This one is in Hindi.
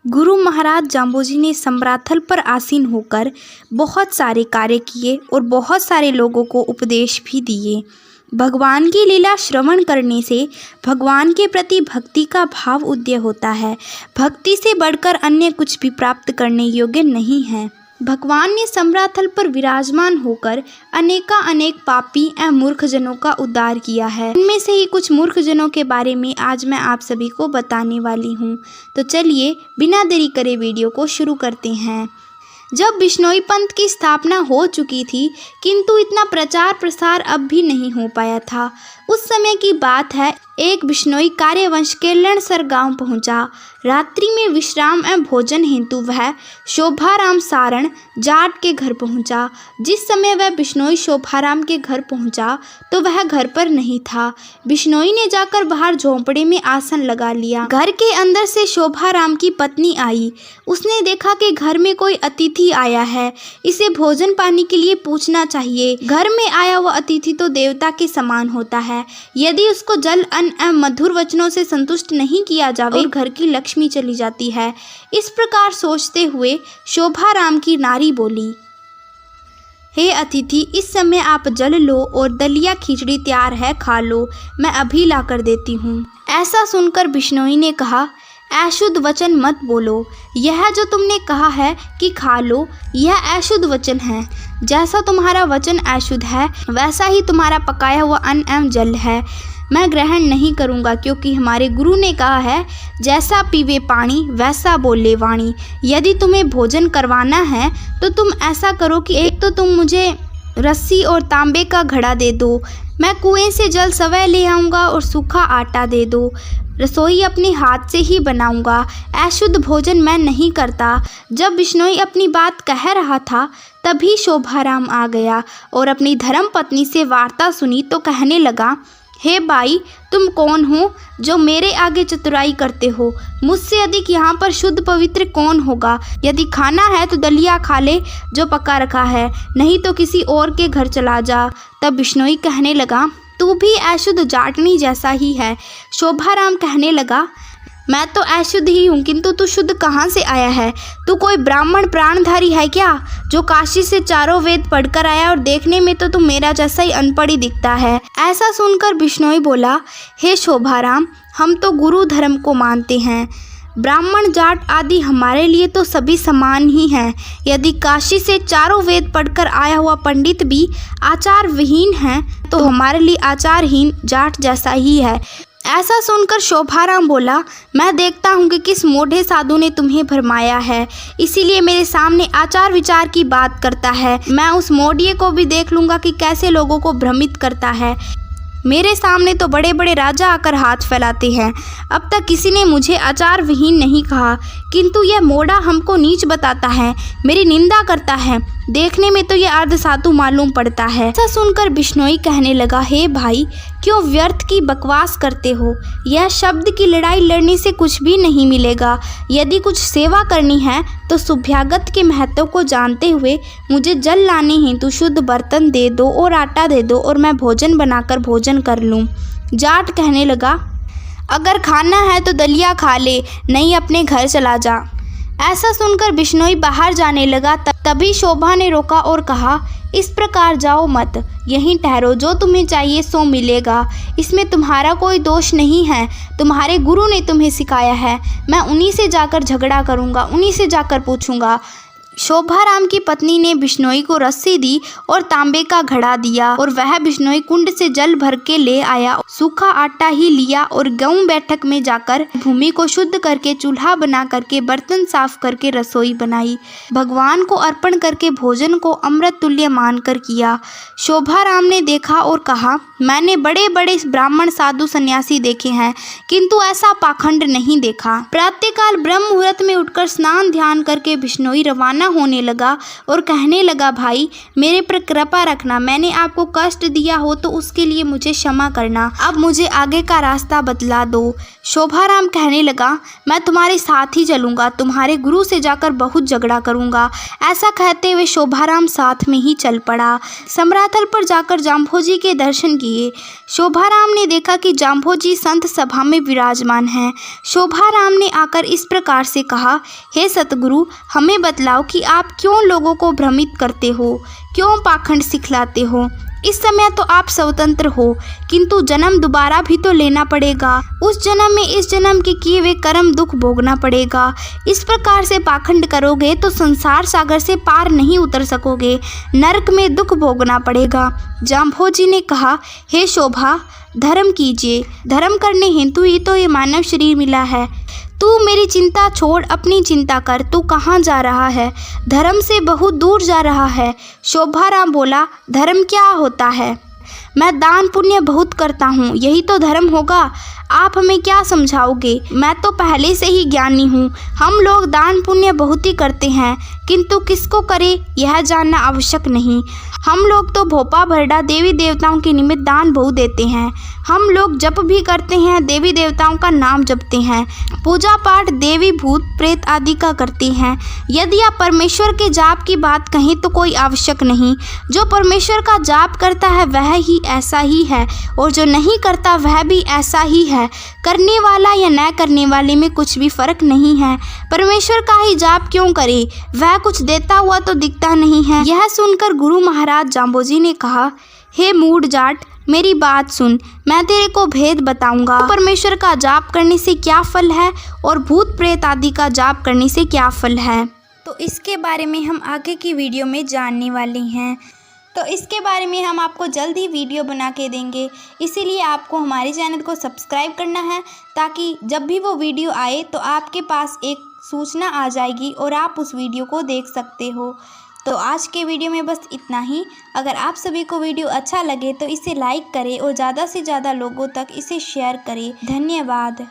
गुरु महाराज जाम्बोजी ने सम्राथल पर आसीन होकर बहुत सारे कार्य किए और बहुत सारे लोगों को उपदेश भी दिए। भगवान की लीला श्रवण करने से भगवान के प्रति भक्ति का भाव उदय होता है। भक्ति से बढ़कर अन्य कुछ भी प्राप्त करने योग्य नहीं है। भगवान ने सम्राथल पर विराजमान होकर अनेक पापी एवं मूर्ख जनों का उद्धार किया है। इनमें से ही कुछ मूर्ख जनों के बारे में आज मैं आप सभी को बताने वाली हूँ। तो चलिए बिना देरी करे वीडियो को शुरू करते हैं। जब बिश्नोई पंथ की स्थापना हो चुकी थी, किंतु इतना प्रचार प्रसार अब भी नहीं हो पाया था। उस समय की बात है, एक बिश्नोई कार्यवंश के लणसर गांव पहुंचा। रात्रि में विश्राम एवं भोजन हेतु वह शोभाराम सारण जाट के घर पहुंचा। जिस समय वह बिश्नोई शोभाराम के घर पहुंचा तो वह घर पर नहीं था। बिश्नोई ने जाकर बाहर झोंपड़े में आसन लगा लिया। घर के अंदर से शोभाराम की पत्नी आई। उसने देखा कि घर में कोई अतिथि आया है, इसे भोजन पानी के लिए पूछना चाहिए। घर में आया हुआ अतिथि तो देवता के समान होता है। यदि उसको जल अन्न एवं मधुर वचनों से संतुष्ट नहीं किया जावे, घर की लक्ष्मी चली जाती है। इस प्रकार सोचते हुए शोभाराम की नारी बोली, हे अतिथि, इस समय आप जल लो और दलिया खिचड़ी तैयार है, खा लो, मैं अभी ला कर देती हूँ। ऐसा सुनकर बिश्नोई ने कहा, अशुद्ध वचन मत बोलो। यह जो तुमने कहा है कि खा लो, यह अशुद्ध वचन है। जैसा तुम्हारा वचन अशुद्ध है, वैसा ही तुम्हारा पकाया हुआ अन्न एवं जल है। मैं ग्रहण नहीं करूँगा, क्योंकि हमारे गुरु ने कहा है, जैसा पीवे पानी वैसा बोले वाणी। यदि तुम्हें भोजन करवाना है तो तुम ऐसा करो कि एक तो तुम मुझे रस्सी और तांबे का घड़ा दे दो, मैं कुएं से जल स्वयं ले आऊँगा और सूखा आटा दे दो। रसोई अपने हाथ से ही बनाऊंगा। अशुद्ध भोजन मैं नहीं करता। जब बिश्नोई अपनी बात कह रहा था, तभी शोभाराम आ गया और अपनी धर्म पत्नी से वार्ता सुनी तो कहने लगा, हे भाई, तुम कौन हो जो मेरे आगे चतुराई करते हो? मुझसे अधिक यहाँ पर शुद्ध पवित्र कौन होगा? यदि खाना है तो दलिया खा ले जो पका रखा है, नहीं तो किसी और के घर चला जा। तब बिश्नोई कहने लगा, तू भी अशुद्ध जाटनी जैसा ही है। शोभाराम कहने लगा, मैं तो अशुद्ध ही हूँ, किंतु तू शुद्ध कहाँ से आया है? तू कोई ब्राह्मण प्राणधारी है क्या, जो काशी से चारों वेद पढ़कर आया? और देखने में तो तू मेरा जैसा ही अनपढ़ ही दिखता है। ऐसा सुनकर बिश्नोई बोला, हे शोभाराम, हम तो गुरु धर्म को मानते हैं। ब्राह्मण जाट आदि हमारे लिए तो सभी समान ही हैं। यदि काशी से चारों वेद पढ़कर आया हुआ पंडित भी आचार विहीन है, तो हमारे लिए आचारहीन जाट जैसा ही है। ऐसा सुनकर शोभाराम बोला, मैं देखता हूँ कि किस मोढ़े साधु ने तुम्हें भरमाया है, इसीलिए मेरे सामने आचार विचार की बात करता है। मैं उस मोढ़िए को भी देख लूँगा कि कैसे लोगों को भ्रमित करता है। मेरे सामने तो बड़े बड़े राजा आकर हाथ फैलाते हैं। अब तक किसी ने मुझे आचार विहीन नहीं कहा, किंतु यह मोड़ा हमको नीच बताता है, मेरी निंदा करता है। देखने में तो यह अर्ध साधु मालूम पड़ता है। ऐसा सुनकर बिश्नोई कहने लगा, हे भाई, क्यों व्यर्थ की बकवास करते हो? यह शब्द की लड़ाई लड़ने से कुछ भी नहीं मिलेगा। यदि कुछ सेवा करनी है तो सुभ्यागत के महत्व को जानते हुए मुझे जल लाने हेतु शुद्ध बर्तन दे दो और आटा दे दो, और मैं भोजन बनाकर भोजन कर लूँ। जाट कहने लगा, अगर खाना है तो दलिया खा ले, नहीं अपने घर चला जा। ऐसा सुनकर बिश्नोई बाहर जाने लगा। तभी शोभा ने रोका और कहा, इस प्रकार जाओ मत, यहीं ठहरो, जो तुम्हें चाहिए सो मिलेगा। इसमें तुम्हारा कोई दोष नहीं है, तुम्हारे गुरु ने तुम्हें सिखाया है। मैं उन्हीं से जाकर झगड़ा करूँगा, उन्हीं से जाकर पूछूंगा। शोभाराम की पत्नी ने बिश्नोई को रस्सी दी और तांबे का घड़ा दिया, और वह बिश्नोई कुंड से जल भर के ले आया। सूखा आटा ही लिया और गऊ बैठक में जाकर भूमि को शुद्ध करके चूल्हा बना करके बर्तन साफ करके रसोई बनाई। भगवान को अर्पण करके भोजन को अमृत तुल्य मानकर किया। शोभाराम ने देखा और कहा, मैंने बड़े बड़े ब्राह्मण साधु सन्यासी देखे हैं, किंतु ऐसा पाखंड नहीं देखा। प्रातःकाल ब्रह्म मुहूर्त में उठकर स्नान ध्यान करके बिश्नोई रवाना होने लगा और कहने लगा, भाई मेरे पर कृपा रखना, मैंने आपको कष्ट दिया हो तो उसके लिए मुझे क्षमा करना, अब मुझे आगे का रास्ता बतला दो। शोभाराम कहने लगा, मैं तुम्हारे साथ ही चलूँगा, तुम्हारे गुरु से जाकर बहुत झगड़ा करूँगा। ऐसा कहते हुए शोभाराम साथ में ही चल पड़ा। समराथल पर जाकर जाम्भोजी के दर्शन किए। शोभाराम ने देखा कि जाम्भोजी संत सभा में विराजमान हैं। शोभाराम ने आकर इस प्रकार से कहा, हे सतगुरु, हमें बतलाओ कि आप क्यों लोगों को भ्रमित करते हो, क्यों पाखंड सिखलाते हो। इस समय तो आप स्वतंत्र हो, किंतु जन्म दोबारा भी तो लेना पड़ेगा। उस जन्म में इस जन्म के किए हुए कर्म दुख भोगना पड़ेगा। इस प्रकार से पाखंड करोगे तो संसार सागर से पार नहीं उतर सकोगे, नरक में दुख भोगना पड़ेगा। जाम्भोजी ने कहा, हे शोभा, धर्म कीजिए, धर्म करने हेतु ही तो ये मानव शरीर मिला है। तू मेरी चिंता छोड़, अपनी चिंता कर। तू कहाँ जा रहा है? धर्म से बहुत दूर जा रहा है। शोभाराम बोला, धर्म क्या होता है? मैं दान पुण्य बहुत करता हूँ, यही तो धर्म होगा। आप हमें क्या समझाओगे? मैं तो पहले से ही ज्ञानी हूँ। हम लोग दान पुण्य बहुत ही करते हैं, किंतु किसको करें यह जानना आवश्यक नहीं। हम लोग तो भोपा भरडा देवी देवताओं के निमित्त दान बहुत देते हैं। हम लोग जप भी करते हैं, देवी देवताओं का नाम जपते हैं, पूजा पाठ देवी भूत प्रेत आदि का करते हैं। यदि आप परमेश्वर के जाप की बात कहें तो कोई आवश्यक नहीं। जो परमेश्वर का जाप करता है वह ही ऐसा ही है, और जो नहीं करता वह भी ऐसा ही है। करने वाला या न करने वाले में कुछ भी फर्क नहीं है। परमेश्वर का ही जाप क्यों करे? वह कुछ देता हुआ तो दिखता नहीं है। यह सुनकर गुरु महाराज जाम्भोजी ने कहा, हे मूढ़ जाट, मेरी बात सुन, मैं तेरे को भेद बताऊंगा। परमेश्वर का जाप करने से क्या फल है और भूत प्रेत आदि का जाप करने से क्या फल है, तो इसके बारे में हम आगे की वीडियो में जानने वाले हैं। तो इसके बारे में हम आपको जल्द ही वीडियो बना के देंगे, इसीलिए आपको हमारे चैनल को सब्सक्राइब करना है, ताकि जब भी वो वीडियो आए तो आपके पास एक सूचना आ जाएगी और आप उस वीडियो को देख सकते हो। तो आज के वीडियो में बस इतना ही। अगर आप सभी को वीडियो अच्छा लगे तो इसे लाइक करें और ज़्यादा से ज़्यादा लोगों तक इसे शेयर करें। धन्यवाद।